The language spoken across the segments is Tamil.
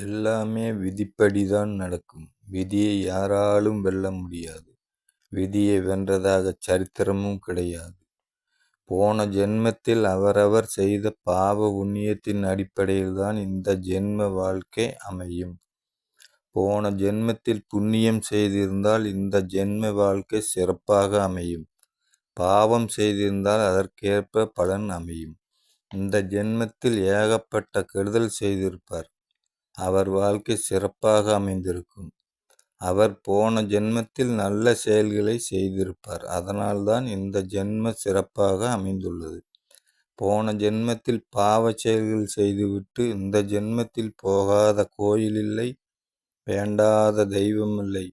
எல்லாமே விதிப்படிதான் நடக்கும். விதியை யாராலும் வெல்ல முடியாது. விதியை வென்றதாகச் சரித்திரமும் கிடையாது. போன ஜென்மத்தில் அவரவர் செய்த பாவ புண்ணியத்தின் அடிப்படையில்தான் இந்த ஜென்ம வாழ்க்கை அமையும். போன ஜென்மத்தில் புண்ணியம் செய்திருந்தால் இந்த ஜென்ம வாழ்க்கை சிறப்பாக அமையும். பாவம் செய்திருந்தால் அதற்கேற்ப பலன் அமையும். இந்த ஜென்மத்தில் ஏகப்பட்ட கெடுதல் செய்திருப்பார். அவர் வாழ்க்கை சிறப்பாக அமைந்திருக்கும். அவர் போன ஜென்மத்தில் நல்ல செயல்களை செய்திருப்பார். அதனால்தான் இந்த ஜென்ம சிறப்பாக அமைந்துள்ளது. போன ஜென்மத்தில் பாவ செயல்கள் செய்துவிட்டு இந்த ஜென்மத்தில் போகாத கோயில் இல்லை, வேண்டாத தெய்வமில்லை,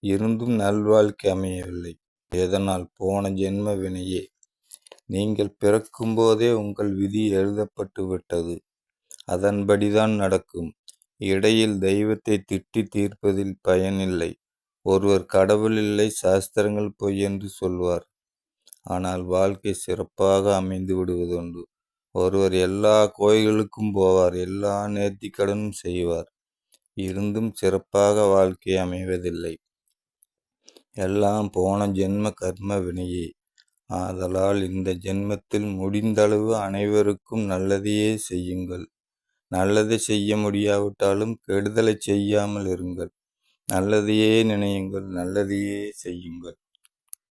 இருந்தும் நல்வாழ்க்கை அமையவில்லை. எதனால்? போன ஜென்ம வினையே. நீங்கள் பிறக்கும்போதே உங்கள் விதி எழுதப்பட்டு விட்டது. அதன்படிதான் நடக்கும். இடையில் தெய்வத்தை திட்டி தீர்ப்பதில் பயனில்லை. ஒருவர் கடவுள் இல்லை, சாஸ்திரங்கள் பொய் என்று சொல்வார். ஆனால் வாழ்க்கை சிறப்பாக அமைந்து விடுவதுண்டு. ஒருவர் எல்லா கோயில்களுக்கும் போவார், எல்லா நேர்த்திக்கடனும் செய்வார். இருந்தும் சிறப்பாக வாழ்க்கை அமைவதில்லை. எல்லாம் போன ஜென்ம கர்ம வினையே. ஆதலால் இந்த ஜென்மத்தில் முடிந்தளவு அனைவருக்கும் நல்லதையே செய்யுங்கள். நல்லதை செய்ய முடியாவிட்டாலும் கெடுதலை செய்யாமல் இருங்கள். நல்லதையே நினையுங்கள், நல்லதையே செய்யுங்கள்.